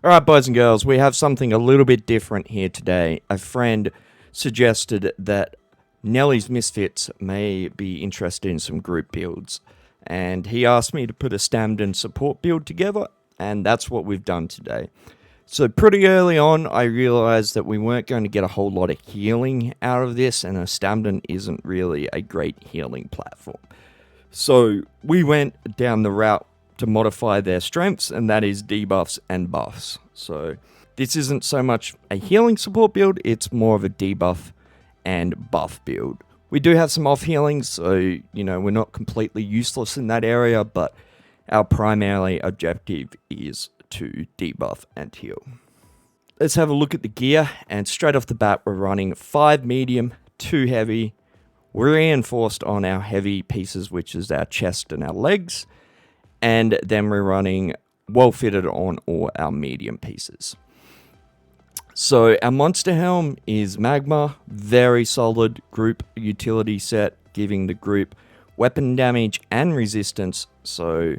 Alright, boys and girls, we have something a little bit different here today. A friend suggested that Nelly's Misfits may be interested in some group builds, and he asked me to put a Stamden support build together, and that's what we've done today. So pretty early on, I realized that we weren't going to get a whole lot of healing out of this, and a Stamden isn't really a great healing platform. So we went down the route to modify their strengths, and that is debuffs and buffs. So this isn't so much a healing support build, it's more of a debuff and buff build. We do have some off healings, so we're not completely useless in that area, but our primary objective is to debuff and heal. Let's have a look at the gear, and straight off the bat we're running 5 medium, 2 heavy. We're reinforced on our heavy pieces, which is our chest and our legs. And then we're running well fitted on all our medium pieces. So our monster helm is magma, very solid group utility set, giving the group weapon damage and resistance. So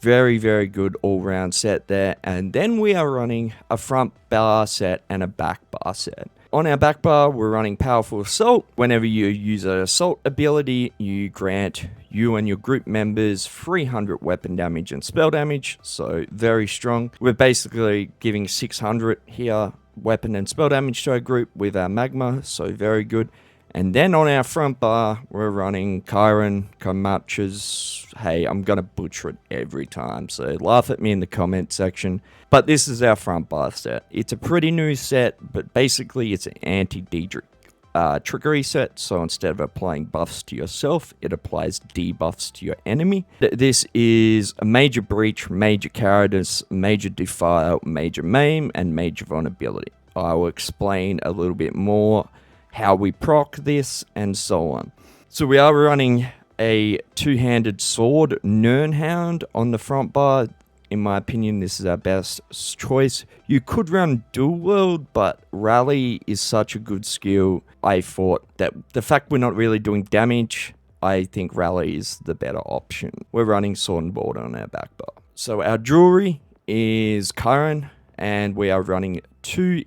very, very good all-round set there. And then we are running a front bar set and a back bar set. On our back bar, we're running Powerful Assault. Whenever you use an assault ability, you grant you and your group members 300 weapon damage and spell damage, so very strong. We're basically giving 600 here weapon and spell damage to our group with our magma, so very good. And then on our front bar, we're running Kyron, Komatches. Hey, I'm going to butcher it every time, so laugh at me in the comment section. But this is our front bar set. It's a pretty new set, but basically it's an anti-trickery set. So instead of applying buffs to yourself, it applies debuffs to your enemy. This is a major breach, major cowardice, major defile, major maim, and major vulnerability. I will explain a little bit more how we proc this, and so on. So we are running a two-handed sword, Nernhound, on the front bar. In my opinion, this is our best choice. You could run dual wield, but rally is such a good skill. I thought that the fact we're not really doing damage, I think rally is the better option. We're running sword and board on our back bar. So our jewelry is Kyron, and we are running 2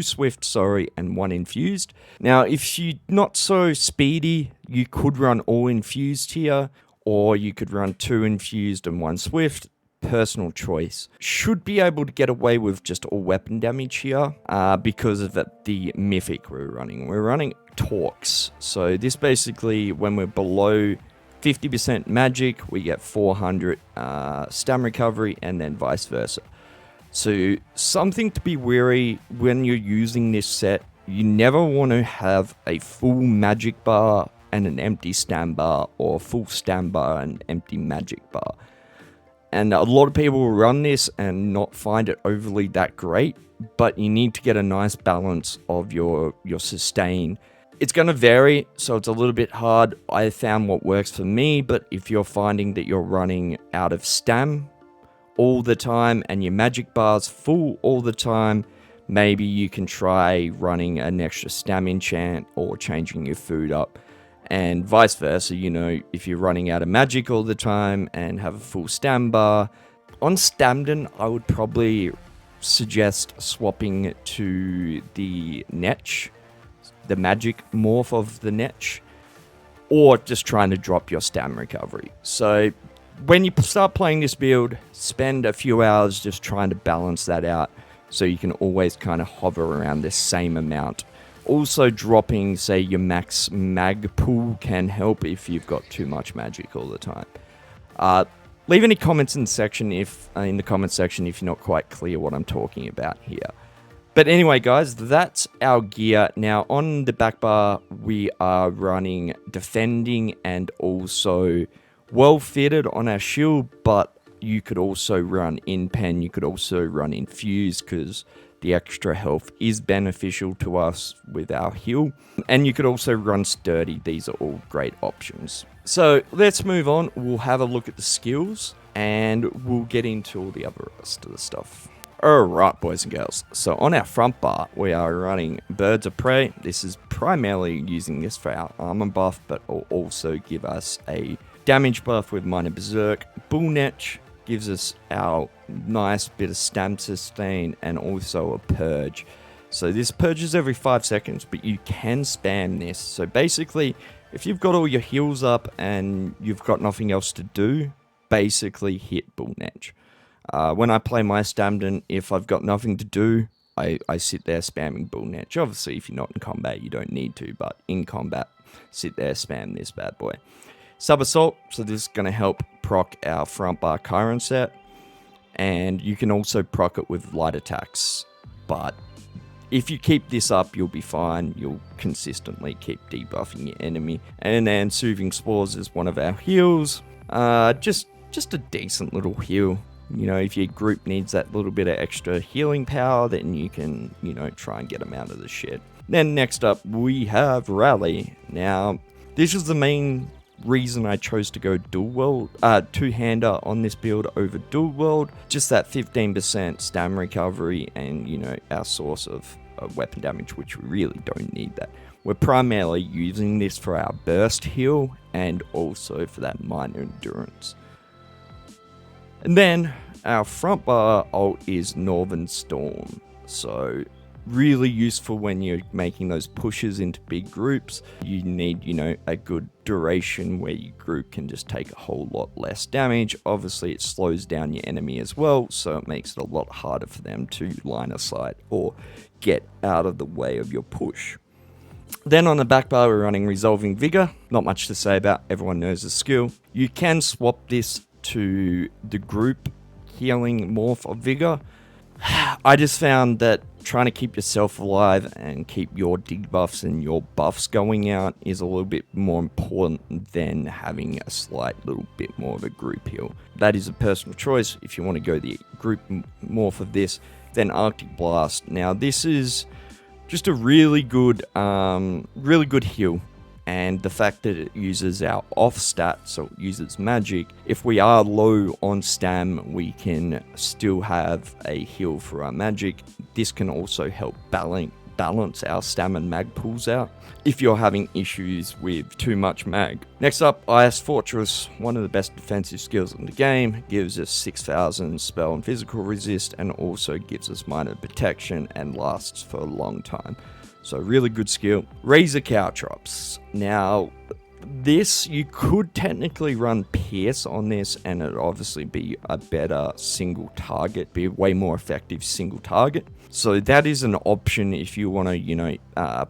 swift, and 1 infused. Now, if you're not so speedy, you could run all infused here, or you could run 2 infused and 1 swift. Personal choice. Should be able to get away with just all weapon damage here, because of the mythic we're running. We're running Torques. So this basically, when we're below 50% magic, we get 400 stam recovery, and then vice versa. So something to be wary when you're using this set, you never want to have a full magic bar and an empty stam bar, or full stam bar and empty magic bar. And a lot of people will run this and not find it overly that great, but you need to get a nice balance of your sustain. It's going to vary, so it's a little bit hard. I found what works for me, but if you're finding that you're running out of stam all the time and your magic bar's full all the time, maybe you can try running an extra stam enchant or changing your food up, and vice versa. If you're running out of magic all the time and have a full stam bar. On Stamden, I would probably suggest swapping to the Netch, the magic morph of the Netch, or just trying to drop your stam recovery. So when you start playing this build, spend a few hours just trying to balance that out, so you can always kind of hover around the same amount. Also, dropping, say, your max mag pool can help if you've got too much magic all the time. Leave any comments in the comment section if you're not quite clear what I'm talking about here. But anyway, guys, that's our gear. Now, on the back bar, we are running defending and also well fitted on our shield, but you could also run in pen, you could also run infused, because the extra health is beneficial to us with our heal. And you could also run sturdy. These are all great options. So let's move on. We'll have a look at the skills, and we'll get into all the other rest of the stuff. Alright, boys and girls, so on our front bar, we are running Birds of Prey. This is primarily using this for our armor buff, but will also give us a damage buff with Minor Berserk, Bull Netch, gives us our nice bit of stam sustain and also a purge. So this purges every 5 seconds, but you can spam this. So basically, if you've got all your heals up and you've got nothing else to do, basically hit Bull Netch. When I play my Stamden, if I've got nothing to do, I sit there spamming Bull Netch. Obviously, if you're not in combat, you don't need to, but in combat, sit there, spam this bad boy. Sub Assault, so this is going to help proc our front bar Chiron set, and you can also proc it with light attacks, but if you keep this up, you'll be fine. You'll consistently keep debuffing your enemy. And then Soothing Spores is one of our heals. Just a decent little heal. You know, if your group needs that little bit of extra healing power, then you can, you know, try and get them out of the shit. Then next up, we have Rally. Now, this is the main reason I chose to go dual world, two-hander on this build over dual world. Just that 15% stam recovery and, you know, our source of weapon damage, which we really don't need that. We're primarily using this for our burst heal and also for that minor endurance. And then our front bar ult is Northern Storm. So really useful when you're making those pushes into big groups. You need, you know, a good duration where your group can just take a whole lot less damage. Obviously, it slows down your enemy as well, so it makes it a lot harder for them to line of sight or get out of the way of your push. Then on the back bar, we're running Resolving Vigor. Not much to say about, everyone knows the skill. You can swap this to the group healing morph of Vigor. I just found that trying to keep yourself alive and keep your debuffs and your buffs going out is a little bit more important than having a slight little bit more of a group heal. That is a personal choice. If you want to go the group morph of this, then Arctic Blast. Now this is just a really good heal. And the fact that it uses our off stat, so it uses magic, if we are low on stam, we can still have a heal for our magic. This can also help balance our stam and mag pools out if you're having issues with too much mag. Next up, Ice Fortress, one of the best defensive skills in the game, gives us 6,000 spell and physical resist, and also gives us minor protection and lasts for a long time. So really good skill. Razor Caltrops. Now, this, you could technically run Pierce on this and it'd obviously be a better single target, be a way more effective single target. So that is an option if you want to, you know,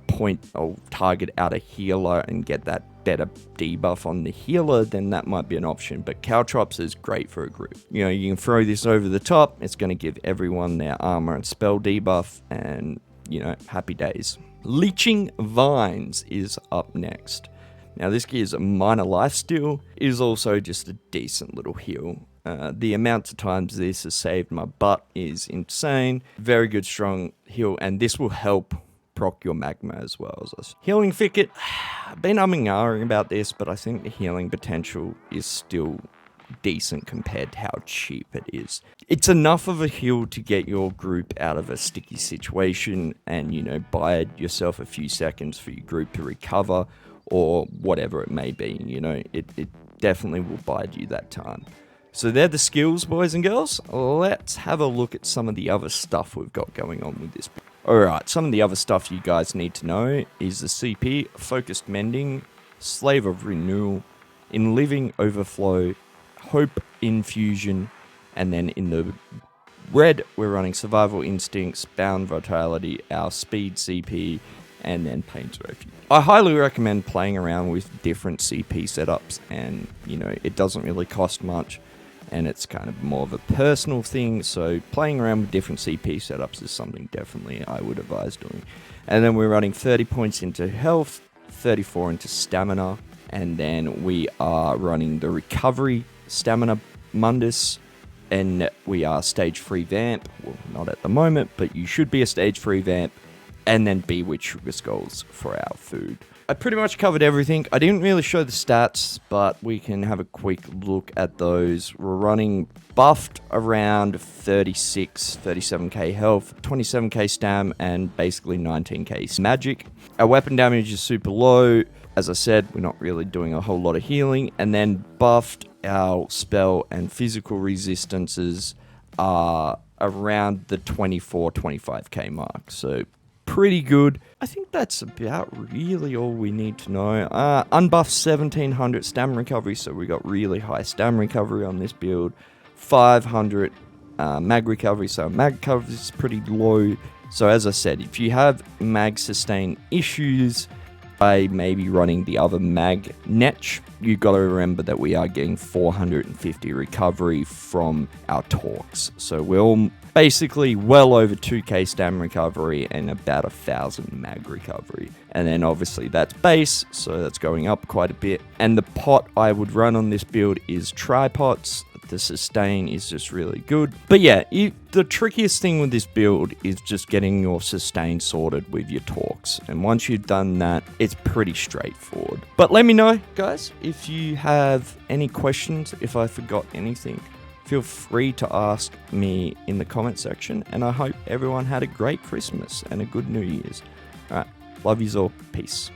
point or target out a healer and get that better debuff on the healer, then that might be an option. But Caltrops is great for a group. You know, you can throw this over the top. It's going to give everyone their armor and spell debuff and, you know, happy days. Leeching Vines is up next. Now this gives a minor lifesteal. It is also just a decent little heal. The amount of times this has saved my butt is insane. Very good strong heal, and this will help proc your magma as well as us. Healing Thicket. I've been umming and ahhing about this, but I think the healing potential is still decent compared to how cheap it is. It's enough of a heal to get your group out of a sticky situation and, you know, buy yourself a few seconds for your group to recover or whatever it may be. You know, it definitely will buy you that time. So they're the skills, boys and girls. Let's have a look at some of the other stuff we've got going on with this. Alright, some of the other stuff you guys need to know is the CP, Focused Mending, Slave of Renewal, In Living Overflow, Hope Infusion, and then in the red we're running Survival Instincts, Bound Vitality, our Speed CP, and then Pain's Refuge. I highly recommend playing around with different CP setups, and you know, it doesn't really cost much and it's kind of more of a personal thing, so playing around with different CP setups is something definitely I would advise doing. And then we're running 30 points into health, 34 into stamina, and then we are running the recovery Stamina Mundus, and we are stage 3 Vamp. Well, not at the moment, but you should be a stage 3 Vamp, and then Bewitch Sugar Skulls for our food. I pretty much covered everything. I didn't really show the stats, but we can have a quick look at those. We're running buffed around 36, 37k health, 27k stam, and basically 19k magic. Our weapon damage is super low. As I said, we're not really doing a whole lot of healing. And then buffed our spell and physical resistances are around the 24-25k mark. So pretty good. I think that's about really all we need to know. Unbuffed 1700 stamina recovery, so we got really high stamina recovery on this build. 500 mag recovery, so mag recovery is pretty low. So as I said, if you have mag sustain issues by maybe running the other mag netch, you got to remember that we are getting 450 recovery from our torques. So we're basically well over 2k stamina recovery and about 1000 mag recovery. And then obviously that's base, so that's going up quite a bit. And the pot I would run on this build is tripots. The sustain is just really good. But yeah, the trickiest thing with this build is just getting your sustain sorted with your torques. And once you've done that, it's pretty straightforward. But let me know, guys, if you have any questions, if I forgot anything. Feel free to ask me in the comment section. And I hope everyone had a great Christmas and a good New Year's. All right, love yous all. Peace.